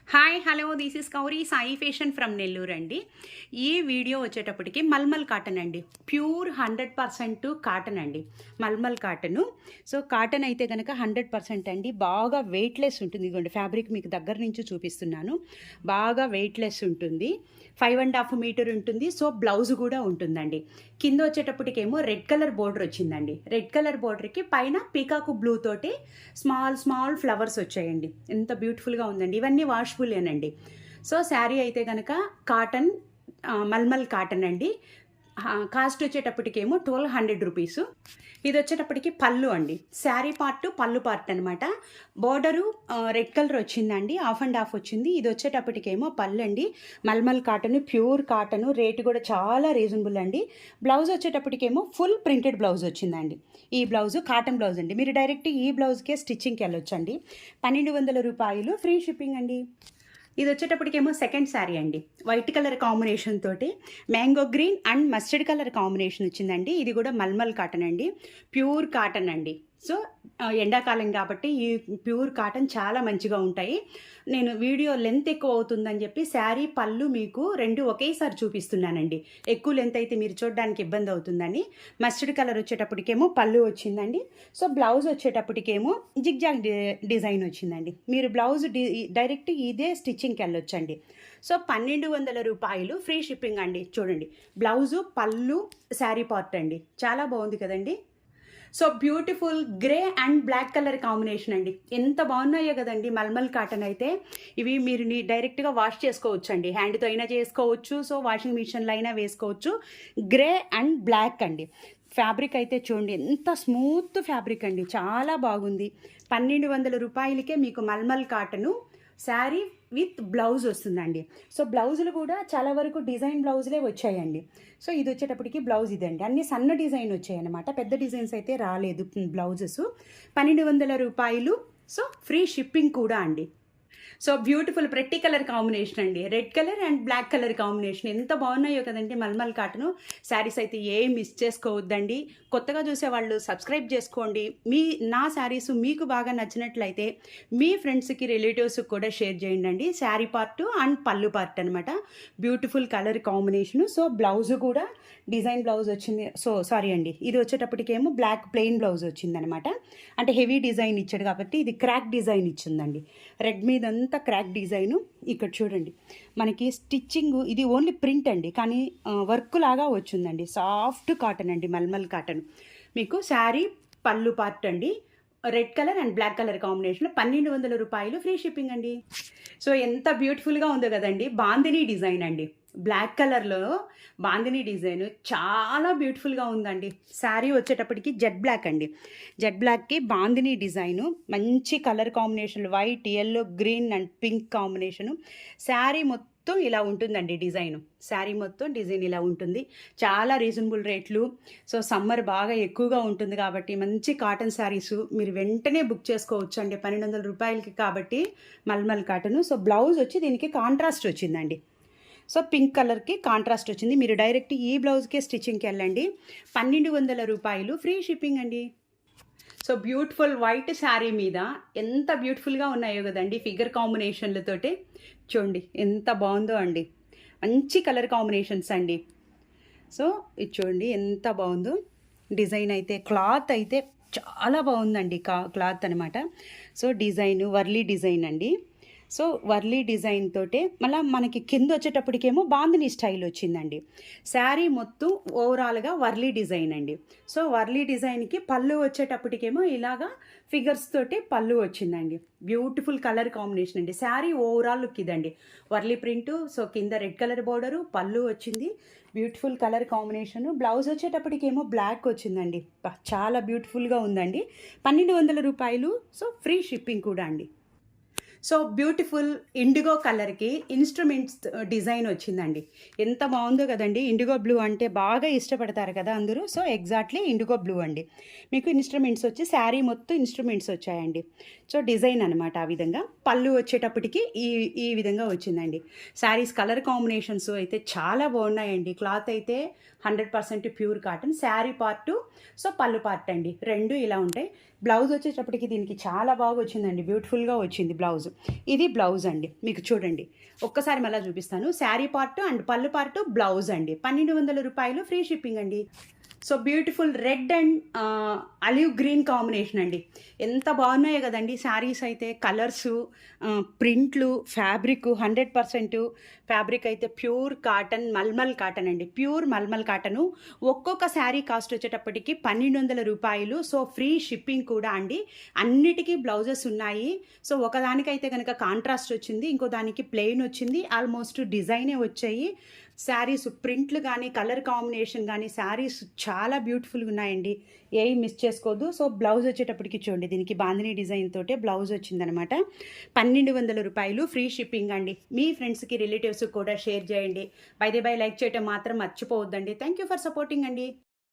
Hi hello this is Kuari Sai fashion from Nellore అండి. ఈ video వచ్చేటప్పటికి మల్మల్ కాటన్ అండి. ప్యూర్ 100% కాటన్ అండి, మల్మల్ కాటను. సో కాటన్ అయితే కనుక 100% అండి. బాగా వెయిట్లెస్ ఉంటుంది. ఇదిగోండి ఫ్యాబ్రిక్ మీకు దగ్గర నుంచి చూపిస్తున్నాను. బాగా వెయిట్లెస్ ఉంటుంది. 5.5 మీటర్ ఉంటుంది. సో బ్లౌజ్ కూడా ఉంటుందండి. కింద వచ్చేటప్పటికేమో రెడ్ కలర్ బోర్డర్ వచ్చిందండి. రెడ్ కలర్ బోర్డర్కి పైన పీకాకు బ్లూ తోటి స్మాల్ ఫ్లవర్స్ వచ్చాయండి. ఎంత బ్యూటిఫుల్గా ఉందండి. ఇవన్నీ వాష్ఫుల్లేనండి. సో శారీ అయితే కనుక కాటన్, మల్మల్ కాటన్ అండి. కాస్ట్ వచ్చేటప్పటికేమో 1200 రూపీసు. ఇది వచ్చేటప్పటికి పళ్ళు అండి. శారీ పార్ట్ పళ్ళు పార్ట్ అనమాట. బోర్డరు రెడ్ కలర్ వచ్చిందండి, హాఫ్ అండ్ హాఫ్ వచ్చింది. ఇది వచ్చేటప్పటికేమో పళ్ళు అండి. Mulmul cotton, pure cotton. Rate కూడా చాలా రీజనబుల్ అండి. బ్లౌజ్ వచ్చేటప్పటికేమో ఫుల్ ప్రింటెడ్ బ్లౌజ్ వచ్చిందండి. ఈ బ్లౌజు కాటన్ బ్లౌజ్ అండి. మీరు డైరెక్ట్ ఈ బ్లౌజ్కే స్టిచ్చింగ్కి వెళ్ళొచ్చండి. 1200 రూపాయలు, ఫ్రీ షిప్పింగ్ అండి. ఇది వచ్చేటప్పటికేమో సెకండ్ శారీ అండి. వైట్ కలర్ కాంబినేషన్ తోటి mango green and mustard colour combination వచ్చిందండి. ఇది కూడా మల్మల్ కాటన్ అండి, ప్యూర్ కాటన్ అండి. సో ఎండాకాలం కాబట్టి ఈ ప్యూర్ కాటన్ చాలా మంచిగా ఉంటాయి. నేను వీడియో లెంత్ ఎక్కువ అవుతుందని చెప్పి శారీ పళ్ళు మీకు రెండు ఒకేసారి చూపిస్తున్నానండి. ఎక్కువ లెంత్ అయితే మీరు చూడడానికి ఇబ్బంది అవుతుందని. మస్టర్డ్ కలర్ వచ్చేటప్పటికేమో పళ్ళు వచ్చిందండి. సో బ్లౌజ్ వచ్చేటప్పటికేమో జిగ్జాగ్ డిజైన్ వచ్చిందండి. మీరు బ్లౌజ్ డైరెక్ట్ ఇదే స్టిచ్చింగ్కి వెళ్ళొచ్చండి. సో 1200 రూపాయలు, ఫ్రీ షిప్పింగ్ అండి. చూడండి బ్లౌజు, పళ్ళు, శారీ పార్ట్ అండి. చాలా బాగుంది కదండి. So beautiful grey and black colour combination అండి. ఎంత బాగున్నాయో కదండి. మల్మల్ కాటన్ అయితే ఇవి మీరు డైరెక్ట్గా వాష్ చేసుకోవచ్చు అండి. హ్యాండ్తో అయినా చేసుకోవచ్చు, సో వాషింగ్ మిషన్లో అయినా వేసుకోవచ్చు. గ్రే అండ్ బ్లాక్ అండి. ఫ్యాబ్రిక్ అయితే చూడండి ఎంత స్మూత్ ఫ్యాబ్రిక్ అండి, చాలా బాగుంది. 1200 రూపాయలకే మీకు mulmul cotton sari with blouse వస్తుందండి. సో బ్లౌజులు కూడా చాలా వరకు డిజైన్ బ్లౌజులే వచ్చాయండి. సో ఇది వచ్చేటప్పటికి బ్లౌజ్ ఇదండి. అన్ని సన్న డిజైన్ వచ్చాయన్నమాట, పెద్ద డిజైన్స్ అయితే రాలేదు బ్లౌజెస్. 1200 రూపాయలు. సో ఫ్రీ షిప్పింగ్ కూడా అండి. So beautiful pretty colour combination అండి. Red colour and black colour combination ఎంత బాగున్నాయో కదండి. మల్మల్ కాటను శారీస్ అయితే ఏం మిస్ చేసుకోవద్దండి. కొత్తగా చూసే వాళ్ళు సబ్స్క్రైబ్ చేసుకోండి. నా శారీస్ మీకు బాగా నచ్చినట్లయితే మీ ఫ్రెండ్స్కి, రిలేటివ్స్కి కూడా షేర్ చేయండి. శారీ పార్ట్ అండ్ పళ్ళు పార్ట్ అనమాట. Beautiful colour combination. So blouse కూడా డిజైన్ బ్లౌజ్ వచ్చింది. సో సారీ అండి, ఇది వచ్చేటప్పటికేమో బ్లాక్ ప్లెయిన్ బ్లౌజ్ వచ్చిందనమాట. అంటే హెవీ డిజైన్ ఇచ్చాడు కాబట్టి ఇది క్రాక్ డిజైన్ ఇచ్చిందండి. రెడ్ మీద అంతా క్రాక్ డిజైను. ఇక్కడ చూడండి మనకి స్టిచ్చింగ్ ఇది ఓన్లీ ప్రింట్ అండి, కానీ వర్క్ లాగా వచ్చిందండి. సాఫ్ట్ కాటన్ అండి, మల్మల్ కాటన్. మీకు శారీ పళ్ళు పార్ట్ అండి. Red colour and black colour కాంబినేషన్లో 1200 రూపాయలు, ఫ్రీ షిప్పింగ్ అండి. సో ఎంత బ్యూటిఫుల్గా ఉందో కదండి. బాందినీ డిజైన్ అండి. బ్లాక్ కలర్లో బాందినీ డిజైన్ చాలా బ్యూటిఫుల్గా ఉందండి. శారీ వచ్చేటప్పటికి జెడ్ బ్లాక్ అండి. జెడ్ బ్లాక్కి బాందినీ డిజైను, మంచి colour combination, white, yellow, green and pink combination. Sari మొత్తం ఇలా ఉంటుందండి డిజైను. శారీ మొత్తం డిజైన్ ఇలా ఉంటుంది. చాలా రీజనబుల్ రేట్లు. సో సమ్మర్ బాగా ఎక్కువగా ఉంటుంది కాబట్టి మంచి కాటన్ శారీస్ మీరు వెంటనే బుక్ చేసుకోవచ్చు అండి 1200 రూపాయలకి కాబట్టి మల్మల్ కాటను. సో బ్లౌజ్ వచ్చి దీనికి కాంట్రాస్ట్ వచ్చిందండి. సో పింక్ కలర్కి కాంట్రాస్ట్ వచ్చింది. మీరు డైరెక్ట్ ఈ బ్లౌజ్కే స్టిచ్చింగ్కి వెళ్ళండి. 1200 రూపాయలు, ఫ్రీ షిప్పింగ్ అండి. సో బ్యూటిఫుల్ వైట్ శారీ మీద ఎంత బ్యూటిఫుల్గా ఉన్నాయో కదండి. ఫిగర్ కాంబినేషన్లతోటి చూడండి ఎంత బాగుందో అండి. మంచి కలర్ కాంబినేషన్స్ అండి. సో ఇది చూడండి ఎంత బాగుందో. డిజైన్ అయితే, క్లాత్ అయితే చాలా బాగుందండి. క్లాత్ అనమాట. సో డిజైన్ వర్లీ డిజైన్ అండి. సో వర్లీ డిజైన్ తోటే మళ్ళీ మనకి కింద వచ్చేటప్పటికేమో బాందిని స్టైల్ వచ్చిందండి. శారీ మొత్తం ఓవరాల్గా వర్లీ డిజైన్ అండి. సో వర్లీ డిజైన్కి పళ్ళు వచ్చేటప్పటికేమో ఇలాగా ఫిగర్స్ తోటి పళ్ళు వచ్చిందండి. బ్యూటిఫుల్ కలర్ కాంబినేషన్ అండి. శారీ ఓవరాల్ లుక్ ఇదండి. వర్లీ ప్రింటు, సో కింద రెడ్ కలర్ బోర్డరు, పళ్ళు వచ్చింది. Beautiful colour combination. బ్లౌజ్ వచ్చేటప్పటికేమో బ్లాక్ వచ్చిందండి. చాలా బ్యూటిఫుల్గా ఉందండి. 1200 రూపాయలు. సో ఫ్రీ షిప్పింగ్ కూడా అండి. సో బ్యూటిఫుల్ ఇండిగో కలర్కి ఇన్స్ట్రుమెంట్స్ డిజైన్ వచ్చిందండి. ఎంత బాగుందో కదండి. ఇండిగో బ్లూ అంటే బాగా ఇష్టపడతారు కదా అందరూ. సో ఎగ్జాక్ట్లీ ఇండిగో బ్లూ అండి. మీకు ఇన్స్ట్రుమెంట్స్ వచ్చి శారీ మొత్తం ఇన్స్ట్రుమెంట్స్ వచ్చాయండి. సో డిజైన్ అనమాట. ఆ విధంగా పళ్ళు వచ్చేటప్పటికి ఈ విధంగా వచ్చిందండి. శారీస్ కలర్ కాంబినేషన్స్ అయితే చాలా బాగున్నాయండి. క్లాత్ అయితే 100% pure cotton. Sari part, so పళ్ళు పార్ట్ అండి. రెండు ఇలా ఉంటాయి. బ్లౌజ్ వచ్చేటప్పటికి దీనికి చాలా బాగా వచ్చిందండి, బ్యూటిఫుల్గా వచ్చింది బ్లౌజ్. ఇది బ్లౌజ్ అండి, మీకు చూడండి ఒక్కసారి మళ్ళీ చూపిస్తాను. శారీ పార్ట్ అండ్ పళ్ళు పార్ట్ బ్లౌజ్ అండి. 1200 రూపాయలు, ఫ్రీ షిప్పింగ్ అండి. So beautiful red and alive green combination అండి. ఎంత బాగున్నాయో కదండి శారీస్ అయితే. కలర్సు, ప్రింట్లు, ఫ్యాబ్రిక్ 100% ఫ్యాబ్రిక్ అయితే ప్యూర్ కాటన్, మల్మల్ కాటన్ అండి, ప్యూర్ మల్మల్ కాటను. ఒక్కొక్క శారీ కాస్ట్ వచ్చేటప్పటికి 1200 రూపాయలు. సో ఫ్రీ షిప్పింగ్ కూడా అండి. అన్నిటికీ బ్లౌజెస్ ఉన్నాయి. సో ఒకదానికైతే కనుక కాంట్రాస్ట్ వచ్చింది, ఇంకో దానికి ప్లెయిన్ వచ్చింది, ఆల్మోస్ట్ డిజైనే వచ్చాయి. శారీస్ ప్రింట్లు కానీ కలర్ కాంబినేషన్ కానీ శారీస్ చాలా బ్యూటిఫుల్గా ఉన్నాయండి, ఏవి మిస్ చేసుకోవద్దు. సో బ్లౌజ్ వచ్చేటప్పటికి చూడండి, దీనికి బాందిని డిజైన్ తోటే బ్లౌజ్ వచ్చిందనమాట. 1200 రూపాయలు, ఫ్రీ షిప్పింగ్ అండి. మీ ఫ్రెండ్స్కి రిలేటివ్స్కి కూడా షేర్ చేయండి. బై లైక్ చేయటం మాత్రం మర్చిపోవద్దండి. థ్యాంక్ యూ ఫర్ సపోర్టింగ్ అండి.